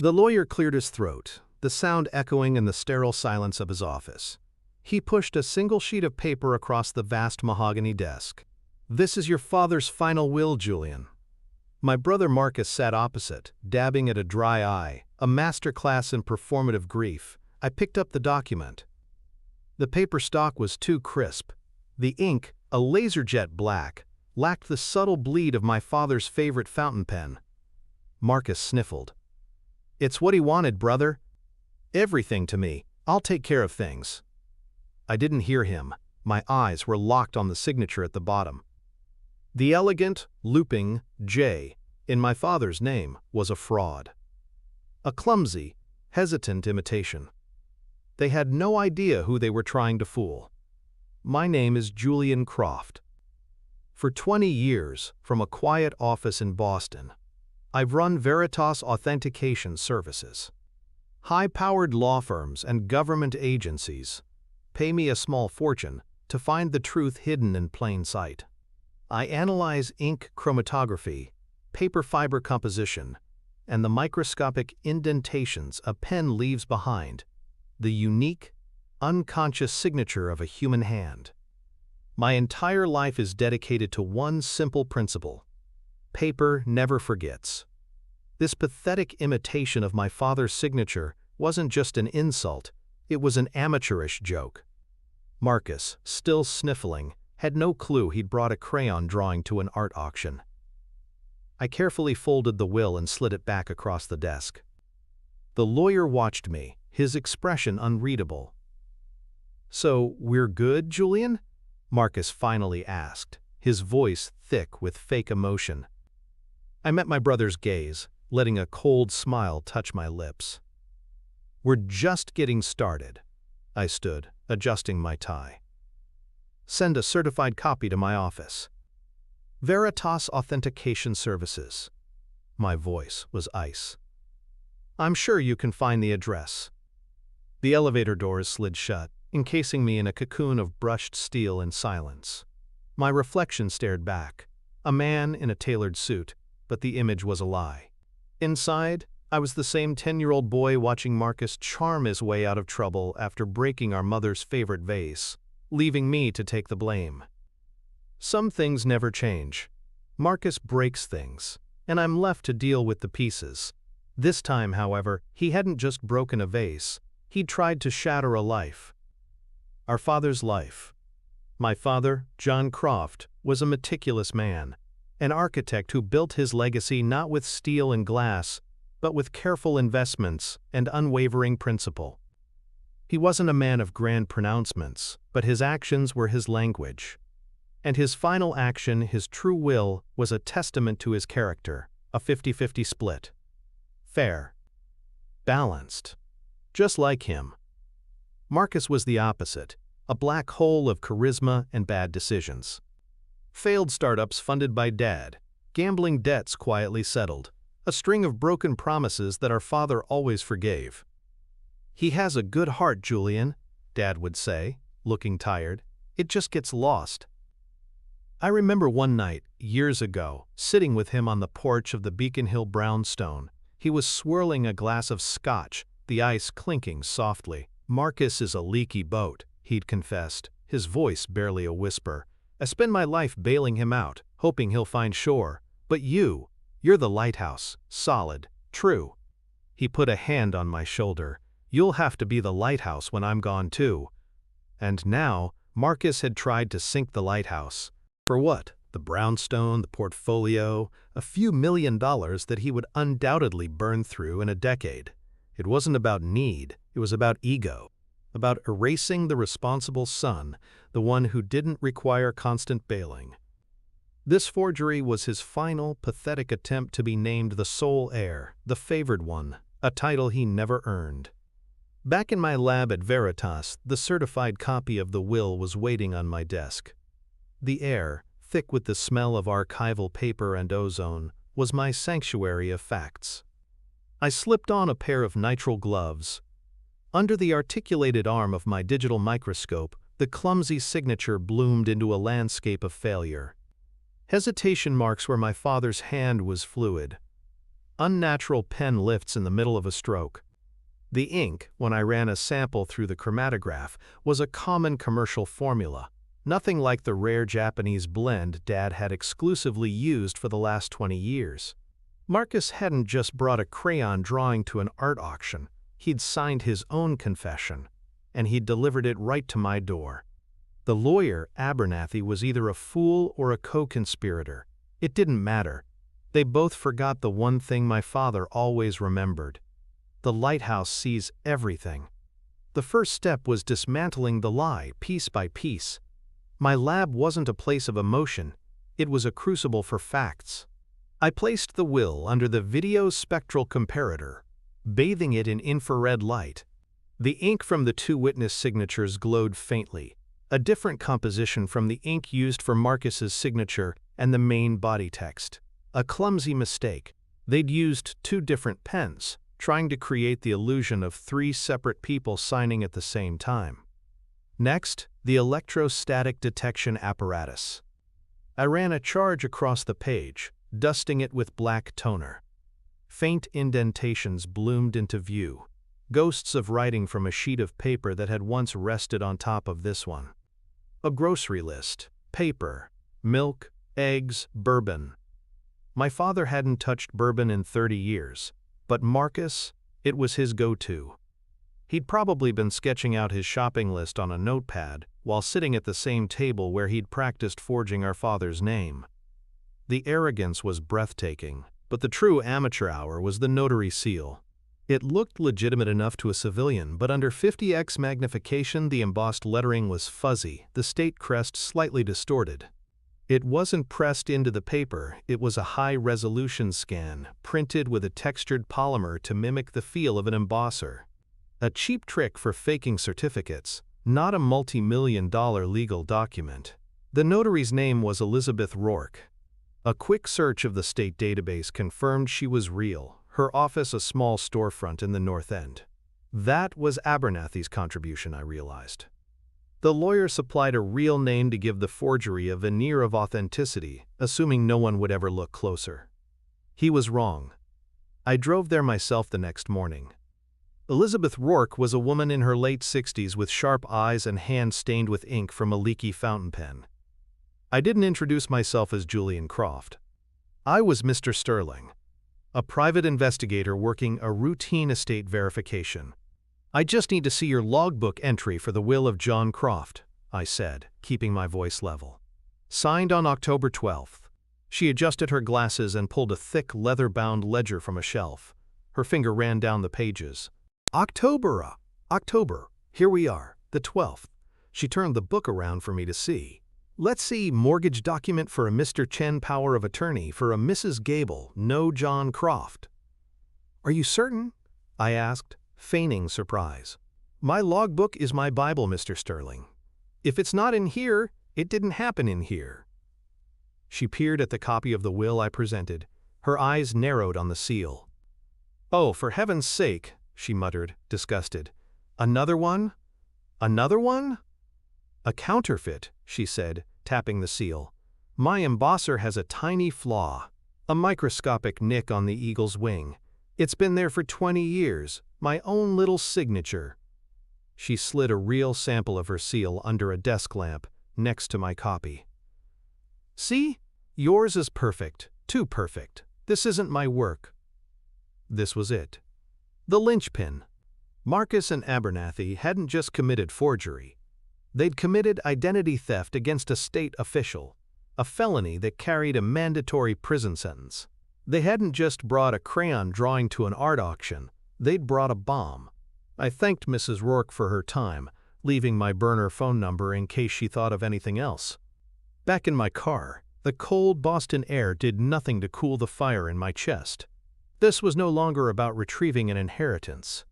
The lawyer cleared his throat, the sound echoing in the sterile silence of his office. He pushed a single sheet of paper across the vast mahogany desk. "This is your father's final will, Julian." My brother Marcus sat opposite, dabbing at a dry eye, a masterclass in performative grief. I picked up the document. The paper stock was too crisp. The ink, a laserjet black, lacked the subtle bleed of my father's favorite fountain pen. Marcus sniffled. "It's what he wanted, brother. Everything to me. I'll take care of things." I didn't hear him. My eyes were locked on the signature at the bottom. The elegant, looping J in my father's name was a fraud. A clumsy, hesitant imitation. They had no idea who they were trying to fool. My name is Julian Croft. For 20 years, from a quiet office in Boston, I've run Veritas authentication services. High-powered law firms and government agencies pay me a small fortune to find the truth hidden in plain sight. I analyze ink chromatography, paper fiber composition, and the microscopic indentations a pen leaves behind, the unique, unconscious signature of a human hand. My entire life is dedicated to one simple principle: paper never forgets. This pathetic imitation of my father's signature wasn't just an insult, it was an amateurish joke. Marcus, still sniffling, had no clue he'd brought a crayon drawing to an art auction. I carefully folded the will and slid it back across the desk. The lawyer watched me, his expression unreadable. "So, we're good, Julian?" Marcus finally asked, his voice thick with fake emotion. I met my brother's gaze, letting a cold smile touch my lips. "We're just getting started." I stood, adjusting my tie. "Send a certified copy to my office." Veritas Authentication Services. My voice was ice. "I'm sure you can find the address." The elevator doors slid shut, encasing me in a cocoon of brushed steel and silence. My reflection stared back, a man in a tailored suit, but the image was a lie. Inside, I was the same 10-year-old boy watching Marcus charm his way out of trouble after breaking our mother's favorite vase, leaving me to take the blame. Some things never change. Marcus breaks things, and I'm left to deal with the pieces. This time, however, he hadn't just broken a vase, he'd tried to shatter a life. Our father's life. My father, John Croft, was a meticulous man, an architect who built his legacy not with steel and glass, but with careful investments and unwavering principle. He wasn't a man of grand pronouncements, but his actions were his language. And his final action, his true will, was a testament to his character, a 50-50 split. Fair. Balanced. Just like him. Marcus was the opposite, a black hole of charisma and bad decisions. Failed startups funded by Dad, gambling debts quietly settled, a string of broken promises that our father always forgave. "He has a good heart, Julian," Dad would say, looking tired. "It just gets lost." I remember one night, years ago, sitting with him on the porch of the Beacon Hill brownstone. He was swirling a glass of scotch, the ice clinking softly. "Marcus is a leaky boat," he'd confessed, his voice barely a whisper. "I spend my life bailing him out, hoping he'll find shore. But you're the lighthouse, solid, true." He put a hand on my shoulder. "You'll have to be the lighthouse when I'm gone too." And now, Marcus had tried to sink the lighthouse. For what? The brownstone, the portfolio, a few $1,000,000 that he would undoubtedly burn through in a decade. It wasn't about need, it was about ego. About erasing the responsible son, the one who didn't require constant bailing. This forgery was his final, pathetic attempt to be named the sole heir, the favored one, a title he never earned. Back in my lab at Veritas, the certified copy of the will was waiting on my desk. The air, thick with the smell of archival paper and ozone, was my sanctuary of facts. I slipped on a pair of nitrile gloves. Under the articulated arm of my digital microscope, the clumsy signature bloomed into a landscape of failure. Hesitation marks where my father's hand was fluid. unnatural pen lifts in the middle of a stroke. The ink, when I ran a sample through the chromatograph, was a common commercial formula, nothing like the rare Japanese blend Dad had exclusively used for the last 20 years. Marcus hadn't just brought a crayon drawing to an art auction, he'd signed his own confession, and he'd delivered it right to my door. The lawyer, Abernathy, was either a fool or a co-conspirator. It didn't matter. They both forgot the one thing my father always remembered. The lighthouse sees everything. The first step was dismantling the lie, piece by piece. My lab wasn't a place of emotion, it was a crucible for facts. I placed the will under the video spectral comparator, bathing it in infrared light. The ink from the two witness signatures glowed faintly, a different composition from the ink used for Marcus's signature and the main body text. A clumsy mistake. They'd used two different pens, trying to create the illusion of three separate people signing at the same time. Next, the electrostatic detection apparatus. I ran a charge across the page, dusting it with black toner. Faint indentations bloomed into view, ghosts of writing from a sheet of paper that had once rested on top of this one. A grocery list, paper, milk, eggs, bourbon. My father hadn't touched bourbon in 30 years, but Marcus, it was his go-to. He'd probably been sketching out his shopping list on a notepad while sitting at the same table where he'd practiced forging our father's name. The arrogance was breathtaking, but the true amateur hour was the notary seal. It looked legitimate enough to a civilian, but under 50x magnification the embossed lettering was fuzzy, the state crest slightly distorted. It wasn't pressed into the paper, it was a high-resolution scan, printed with a textured polymer to mimic the feel of an embosser. A cheap trick for faking certificates, not a multi-million-dollar legal document. The notary's name was Elizabeth Rourke. A quick search of the state database confirmed she was real, her office a small storefront in the North End. That was Abernathy's contribution, I realized. The lawyer supplied a real name to give the forgery a veneer of authenticity, assuming no one would ever look closer. He was wrong. I drove there myself the next morning. Elizabeth Rourke was a woman in her late 60s with sharp eyes and hands stained with ink from a leaky fountain pen. I didn't introduce myself as Julian Croft. I was Mr. Sterling, a private investigator working a routine estate verification. "I just need to see your logbook entry for the will of John Croft," I said, keeping my voice level. "Signed on October 12th. She adjusted her glasses and pulled a thick, leather-bound ledger from a shelf. Her finger ran down the pages. October. Here we are, the 12th. She turned the book around for me to see. "Let's see, mortgage document for a Mr. Chen, power of attorney for a Mrs. Gable, no John Croft." "Are you certain?" I asked, feigning surprise. "My logbook is my Bible, Mr. Sterling. If it's not in here, it didn't happen in here." She peered at the copy of the will I presented. Her eyes narrowed on the seal. "Oh, for heaven's sake," she muttered, disgusted. "Another one? Another one?" "A counterfeit," she said, tapping the seal. "My embosser has a tiny flaw, a microscopic nick on the eagle's wing. It's been there for 20 years, my own little signature." She slid a real sample of her seal under a desk lamp next to my copy. "See? Yours is perfect, too perfect. This isn't my work." This was it. The linchpin. Marcus and Abernathy hadn't just committed forgery. They'd committed identity theft against a state official, a felony that carried a mandatory prison sentence. They hadn't just brought a crayon drawing to an art auction, they'd brought a bomb. I thanked Mrs. Rourke for her time, leaving my burner phone number in case she thought of anything else. Back in my car, the cold Boston air did nothing to cool the fire in my chest. This was no longer about retrieving an inheritance.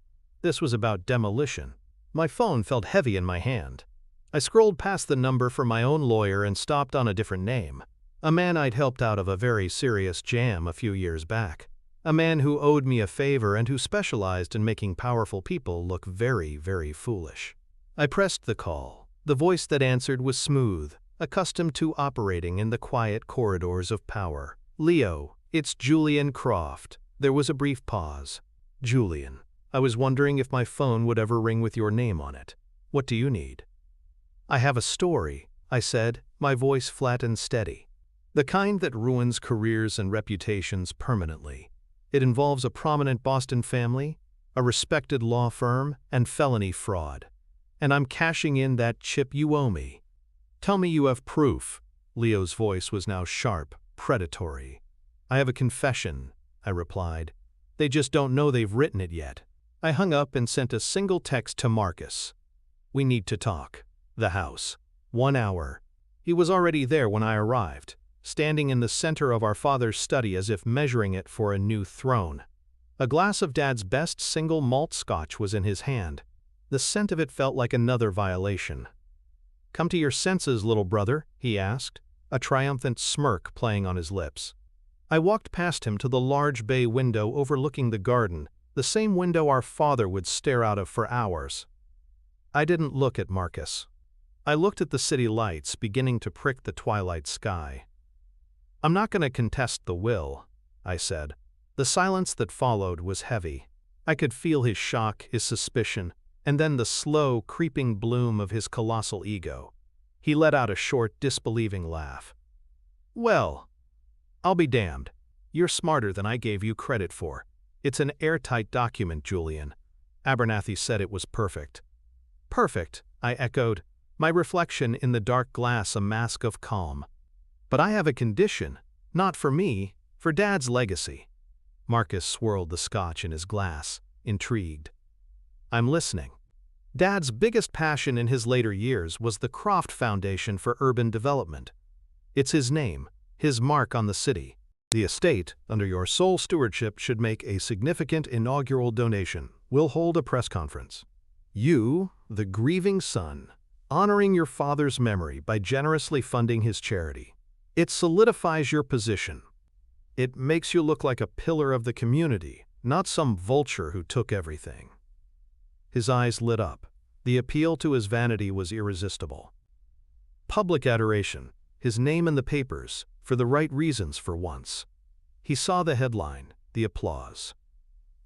This was about demolition. My phone felt heavy in my hand. I scrolled past the number for my own lawyer and stopped on a different name. A man I'd helped out of a very serious jam a few years back. A man who owed me a favor and who specialized in making powerful people look very, very foolish. I pressed the call. The voice that answered was smooth, accustomed to operating in the quiet corridors of power. "Leo, it's Julian Croft. There was a brief pause. "Julian, I was wondering if my phone would ever ring with your name on it. What do you need?" "I have a story," I said, my voice flat and steady. "The kind that ruins careers and reputations permanently. It involves a prominent Boston family, a respected law firm, and felony fraud. And I'm cashing in that chip you owe me." "Tell me you have proof." Leo's voice was now sharp, predatory. "I have a confession," I replied. "They just don't know they've written it yet." I hung up and sent a single text to Marcus. "We need to talk." The house. 1 hour. He was already there when I arrived, standing in the center of our father's study as if measuring it for a new throne. A glass of Dad's best single malt scotch was in his hand. The scent of it felt like another violation. "Come to your senses, little brother," he asked, a triumphant smirk playing on his lips. I walked past him to the large bay window overlooking the garden, the same window our father would stare out of for hours. I didn't look at Marcus. I looked at the city lights beginning to prick the twilight sky. "I'm not going to contest the will," I said. The silence that followed was heavy. I could feel his shock, his suspicion, and then the slow, creeping bloom of his colossal ego. He let out a short, disbelieving laugh. "Well, I'll be damned. You're smarter than I gave you credit for. It's an airtight document, Julian." Abernathy said it was perfect. "Perfect," I echoed, my reflection in the dark glass a mask of calm. "But I have a condition, not for me, for Dad's legacy." Marcus swirled the scotch in his glass, intrigued. "I'm listening." "Dad's biggest passion in his later years was the Croft Foundation for Urban Development. It's his name, his mark on the city. The estate, under your sole stewardship, should make a significant inaugural donation. We'll hold a press conference. You, the grieving son, honoring your father's memory by generously funding his charity. It solidifies your position. It makes you look like a pillar of the community, not some vulture who took everything." His eyes lit up. The appeal to his vanity was irresistible. Public adoration, his name in the papers, for the right reasons for once. He saw the headline, the applause.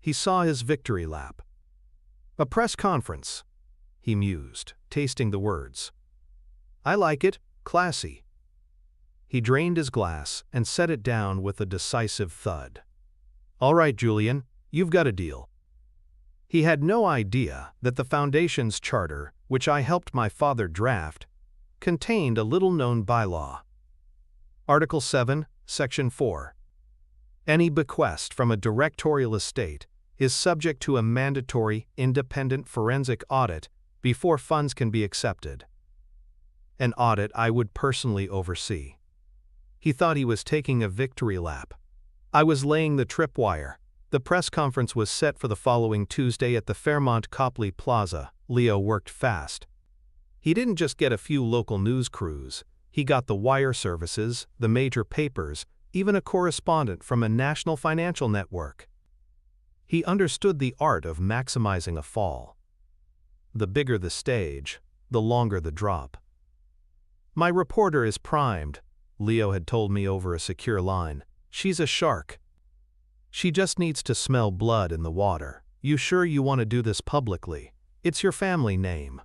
He saw his victory lap. "A press conference," he mused, tasting the words. "I like it, classy." He drained his glass and set it down with a decisive thud. "All right, Julian, you've got a deal." He had no idea that the Foundation's charter, which I helped my father draft, contained a little-known bylaw. Article 7, Section 4. Any bequest from a directorial estate is subject to a mandatory, independent forensic audit before funds can be accepted. An audit I would personally oversee. He thought he was taking a victory lap. I was laying the tripwire. The press conference was set for the following Tuesday at the Fairmont Copley Plaza. Leo worked fast. He didn't just get a few local news crews. He got the wire services, the major papers, even a correspondent from a national financial network. He understood the art of maximizing a fall. The bigger the stage, the longer the drop. "My reporter is primed," Leo had told me over a secure line. "She's a shark. She just needs to smell blood in the water. You sure you want to do this publicly? It's your family name."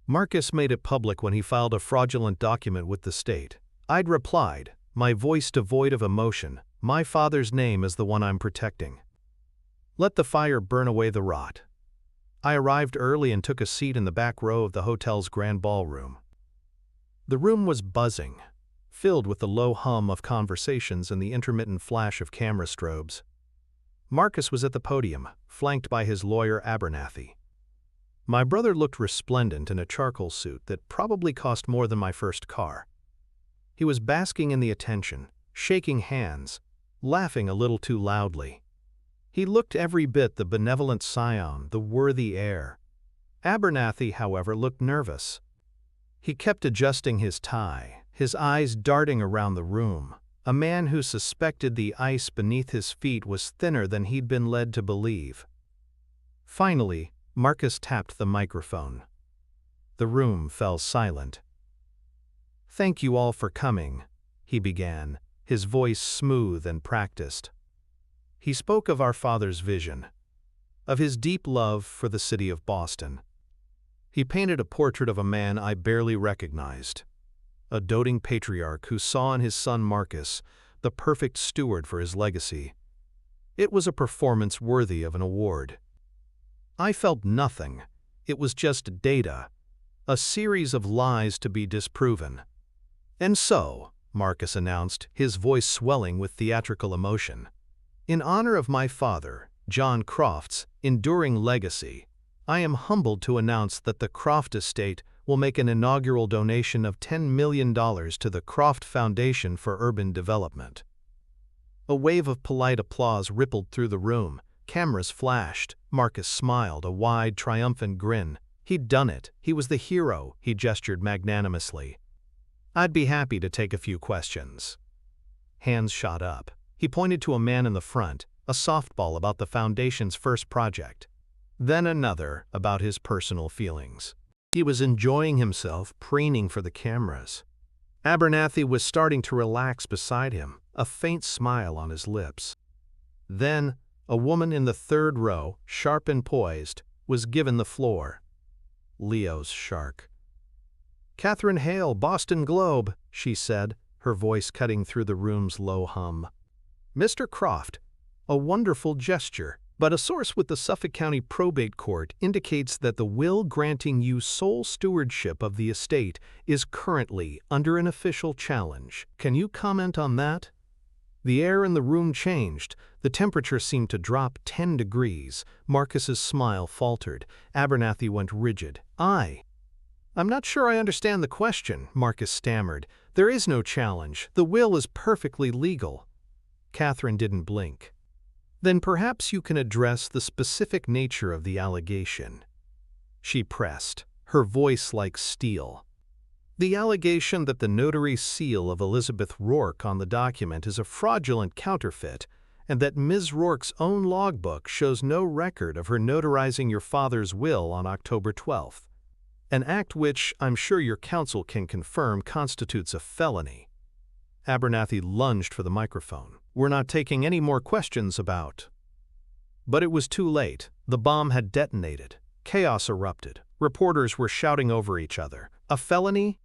Marcus made it public when he filed a fraudulent document with the state. I'd replied, my voice devoid of emotion, "My father's name is the one I'm protecting. Let the fire burn away the rot." I arrived early and took a seat in the back row of the hotel's grand ballroom. The room was buzzing, filled with the low hum of conversations and the intermittent flash of camera strobes. Marcus was at the podium, flanked by his lawyer Abernathy. My brother looked resplendent in a charcoal suit that probably cost more than my first car. He was basking in the attention, shaking hands, laughing a little too loudly. He looked every bit the benevolent scion, the worthy heir. Abernathy, however, looked nervous. He kept adjusting his tie, his eyes darting around the room, a man who suspected the ice beneath his feet was thinner than he'd been led to believe. Finally, Marcus tapped the microphone. The room fell silent. "Thank you all for coming," he began, his voice smooth and practiced. He spoke of our father's vision, of his deep love for the city of Boston. He painted a portrait of a man I barely recognized, a doting patriarch who saw in his son Marcus the perfect steward for his legacy. It was a performance worthy of an award. I felt nothing. It was just data, a series of lies to be disproven. "And so," Marcus announced, his voice swelling with theatrical emotion, "in honor of my father, John Croft's enduring legacy, I am humbled to announce that the Croft estate will make an inaugural donation of $10 million to the Croft Foundation for Urban Development." A wave of polite applause rippled through the room. Cameras flashed. Marcus smiled, a wide, triumphant grin. He'd done it. He was the hero, he gestured magnanimously. "I'd be happy to take a few questions." Hands shot up. He pointed to a man in the front, a softball about the Foundation's first project. Then another about his personal feelings. He was enjoying himself, preening for the cameras. Abernathy was starting to relax beside him, a faint smile on his lips. Then, a woman in the third row, sharp and poised, was given the floor. Leo's shark. "Catherine Hale, Boston Globe," she said, her voice cutting through the room's low hum. "Mr. Croft, a wonderful gesture, but a source with the Suffolk County Probate Court indicates that the will granting you sole stewardship of the estate is currently under an official challenge. Can you comment on that?" The air in the room changed. The temperature seemed to drop 10 degrees. Marcus's smile faltered. Abernathy went rigid. I'm not sure I understand the question," Marcus stammered. "There is no challenge. The will is perfectly legal." Catherine didn't blink. "Then perhaps you can address the specific nature of the allegation." She pressed, her voice like steel. "The allegation that the notary's seal of Elizabeth Rourke on the document is a fraudulent counterfeit, and that Ms. Rourke's own logbook shows no record of her notarizing your father's will on October 12th. An act which, I'm sure your counsel can confirm, constitutes a felony." Abernathy lunged for the microphone. "We're not taking any more questions about—" But it was too late. The bomb had detonated. Chaos erupted. Reporters were shouting over each other. "A felony?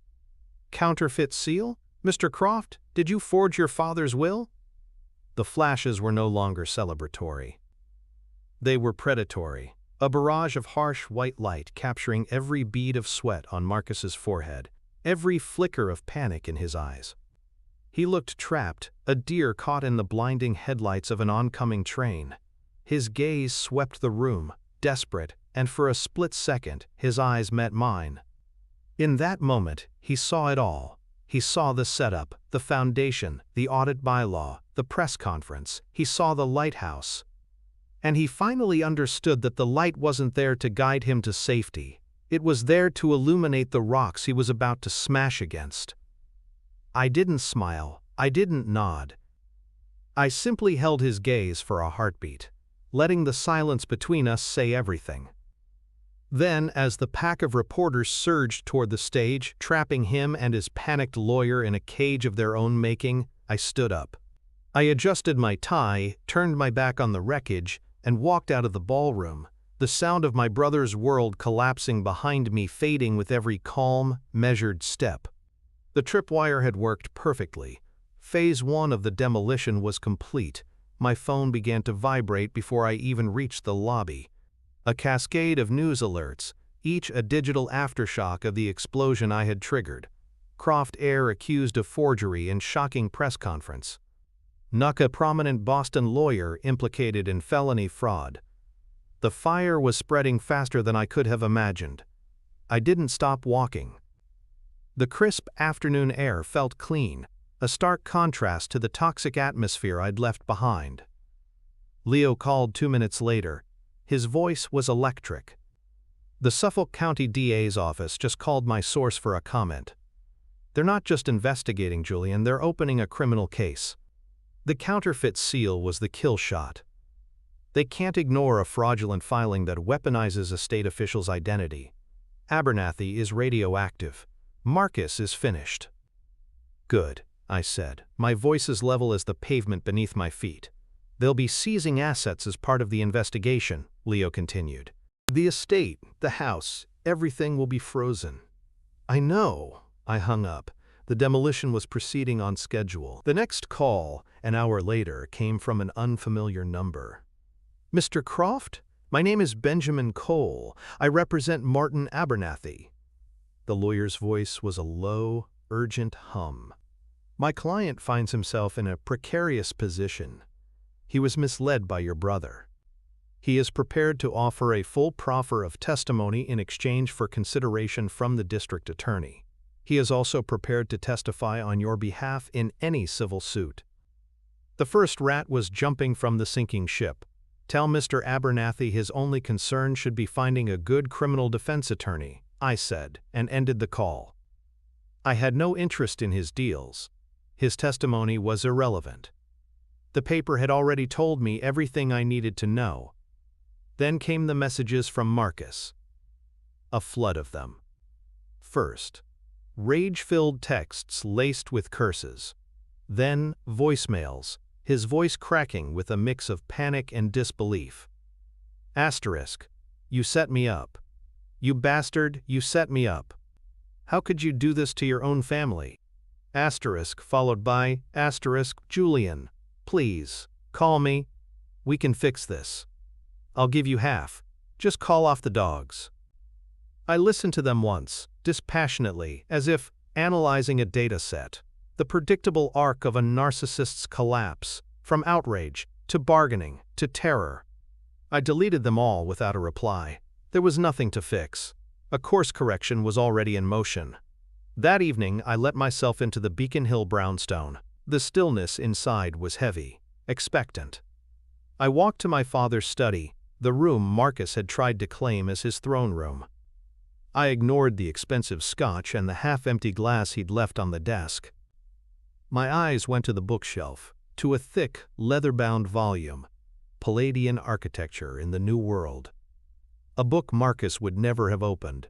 Counterfeit seal? Mr. Croft, did you forge your father's will?" The flashes were no longer celebratory. They were predatory, a barrage of harsh white light capturing every bead of sweat on Marcus's forehead, every flicker of panic in his eyes. He looked trapped, a deer caught in the blinding headlights of an oncoming train. His gaze swept the room, desperate, and for a split second, his eyes met mine. In that moment, he saw it all. He saw the setup, the foundation, the audit bylaw, the press conference. He saw the lighthouse. And he finally understood that the light wasn't there to guide him to safety. It was there to illuminate the rocks he was about to smash against. I didn't smile. I didn't nod. I simply held his gaze for a heartbeat, letting the silence between us say everything. Then, as the pack of reporters surged toward the stage, trapping him and his panicked lawyer in a cage of their own making, I stood up. I adjusted my tie, turned my back on the wreckage, and walked out of the ballroom, the sound of my brother's world collapsing behind me fading with every calm, measured step. The tripwire had worked perfectly. Phase 1 of the demolition was complete. My phone began to vibrate before I even reached the lobby. A cascade of news alerts, each a digital aftershock of the explosion I had triggered. Croft Heir accused of forgery in shocking press conference. Nuck, a prominent Boston lawyer, implicated in felony fraud. The fire was spreading faster than I could have imagined. I didn't stop walking. The crisp afternoon air felt clean, a stark contrast to the toxic atmosphere I'd left behind. Leo called 2 minutes later. His voice was electric. "The Suffolk County DA's office just called my source for a comment. They're not just investigating Julian, they're opening a criminal case. The counterfeit seal was the kill shot. They can't ignore a fraudulent filing that weaponizes a state official's identity. Abernathy is radioactive. Marcus is finished." "Good," I said, my voice as level as the pavement beneath my feet. They'll be seizing assets as part of the investigation, Leo continued. The estate, the house, everything will be frozen. I know, I hung up. The demolition was proceeding on schedule. The next call, an hour later, came from an unfamiliar number. Mr. Croft? My name is Benjamin Cole. I represent Martin Abernathy. The lawyer's voice was a low, urgent hum. My client finds himself in a precarious position. He was misled by your brother. He is prepared to offer a full proffer of testimony in exchange for consideration from the district attorney. He is also prepared to testify on your behalf in any civil suit. The first rat was jumping from the sinking ship. Tell Mr. Abernathy his only concern should be finding a good criminal defense attorney, I said, and ended the call. I had no interest in his deals. His testimony was irrelevant. The paper had already told me everything I needed to know. Then came the messages from Marcus. A flood of them. First, rage-filled texts laced with curses. Then, voicemails, his voice cracking with a mix of panic and disbelief. Asterisk, you set me up. You bastard, you set me up. How could you do this to your own family? Asterisk followed by, asterisk, Julian, please, call me. We can fix this. I'll give you half. Just call off the dogs. I listened to them once, dispassionately, as if analyzing a data set. The predictable arc of a narcissist's collapse, from outrage, to bargaining, to terror. I deleted them all without a reply. There was nothing to fix. A course correction was already in motion. That evening, I let myself into the Beacon Hill brownstone. The stillness inside was heavy, expectant. I walked to my father's study, the room Marcus had tried to claim as his throne room. I ignored the expensive scotch and the half-empty glass he'd left on the desk. My eyes went to the bookshelf, to a thick, leather-bound volume, Palladian Architecture in the New World. A book Marcus would never have opened.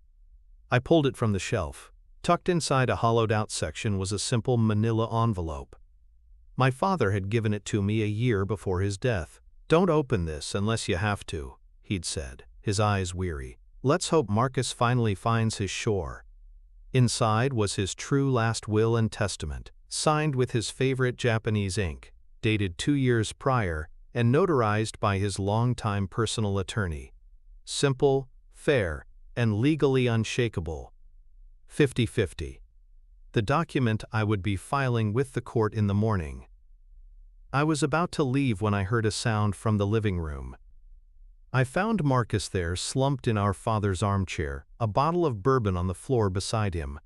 I pulled it from the shelf. Tucked inside a hollowed-out section was a simple manila envelope. My father had given it to me a year before his death. Don't open this unless you have to, he'd said, his eyes weary. Let's hope Marcus finally finds his shore. Inside was his true last will and testament, signed with his favorite Japanese ink, dated 2 years prior, and notarized by his longtime personal attorney. Simple, fair, and legally unshakable. 50-50. The document I would be filing with the court in the morning. I was about to leave when I heard a sound from the living room. I found Marcus there, slumped in our father's armchair, a bottle of bourbon on the floor beside him.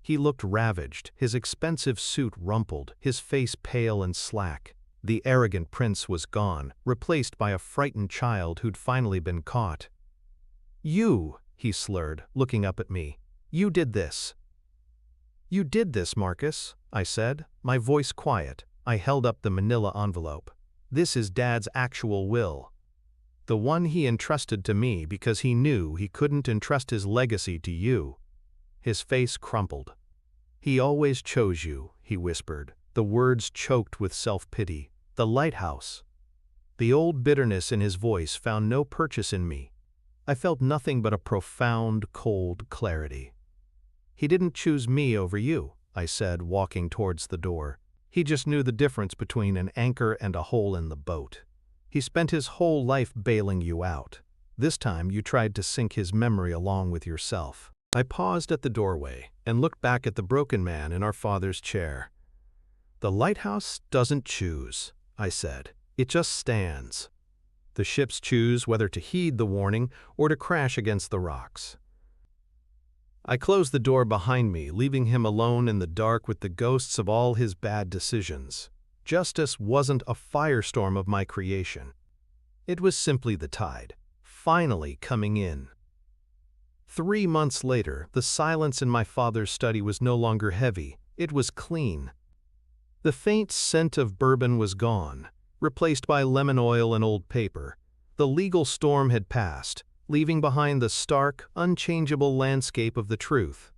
He looked ravaged, his expensive suit rumpled, his face pale and slack. The arrogant prince was gone, replaced by a frightened child who'd finally been caught. You, he slurred, looking up at me. You did this. You did this, Marcus, I said, my voice quiet. I held up the manila envelope. This is Dad's actual will. The one he entrusted to me because he knew he couldn't entrust his legacy to you. His face crumpled. He always chose you, he whispered, the words choked with self-pity. The lighthouse. The old bitterness in his voice found no purchase in me. I felt nothing but a profound, cold clarity. He didn't choose me over you, I said, walking towards the door. He just knew the difference between an anchor and a hole in the boat. He spent his whole life bailing you out. This time you tried to sink his memory along with yourself. I paused at the doorway and looked back at the broken man in our father's chair. The lighthouse doesn't choose, I said. It just stands. The ships choose whether to heed the warning or to crash against the rocks. I closed the door behind me, leaving him alone in the dark with the ghosts of all his bad decisions. Justice wasn't a firestorm of my creation. It was simply the tide, finally coming in. 3 months later, the silence in my father's study was no longer heavy, it was clean. The faint scent of bourbon was gone, replaced by lemon oil and old paper. The legal storm had passed, leaving behind the stark, unchangeable landscape of the truth.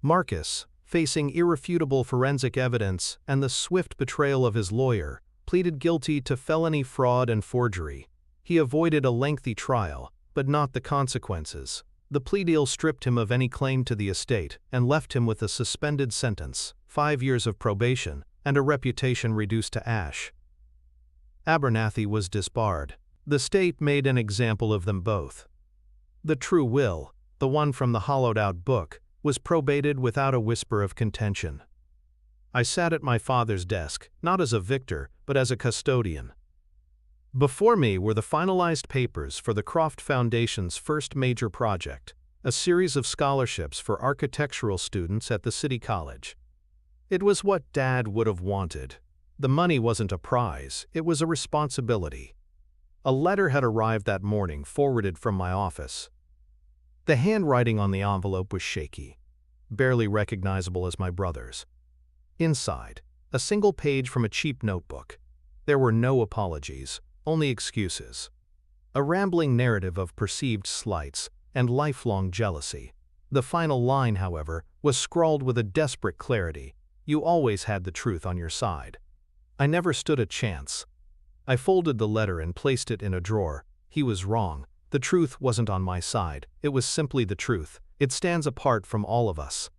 Marcus, facing irrefutable forensic evidence and the swift betrayal of his lawyer, pleaded guilty to felony fraud and forgery. He avoided a lengthy trial, but not the consequences. The plea deal stripped him of any claim to the estate and left him with a suspended sentence, 5 years of probation, and a reputation reduced to ash. Abernathy was disbarred. The state made an example of them both. The true will, the one from the hollowed-out book, was probated without a whisper of contention. I sat at my father's desk, not as a victor, but as a custodian. Before me were the finalized papers for the Croft Foundation's first major project, a series of scholarships for architectural students at the City College. It was what Dad would have wanted. The money wasn't a prize, it was a responsibility. A letter had arrived that morning, forwarded from my office. The handwriting on the envelope was shaky, barely recognizable as my brother's. Inside, a single page from a cheap notebook. There were no apologies, only excuses. A rambling narrative of perceived slights and lifelong jealousy. The final line, however, was scrawled with a desperate clarity. You always had the truth on your side. I never stood a chance. I folded the letter and placed it in a drawer. He was wrong. The truth wasn't on my side. It was simply the truth. It stands apart from all of us.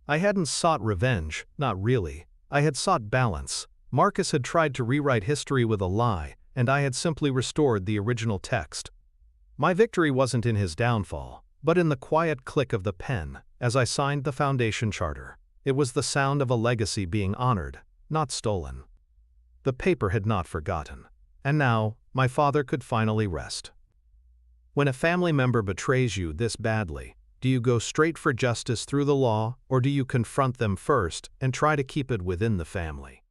I hadn't sought revenge, not really. I had sought balance. Marcus had tried to rewrite history with a lie, and I had simply restored the original text. My victory wasn't in his downfall, but in the quiet click of the pen as I signed the foundation charter. It was the sound of a legacy being honored, not stolen. The paper had not forgotten, and now my father could finally rest. When a family member betrays you this badly, do you go straight for justice through the law, or do you confront them first and try to keep it within the family?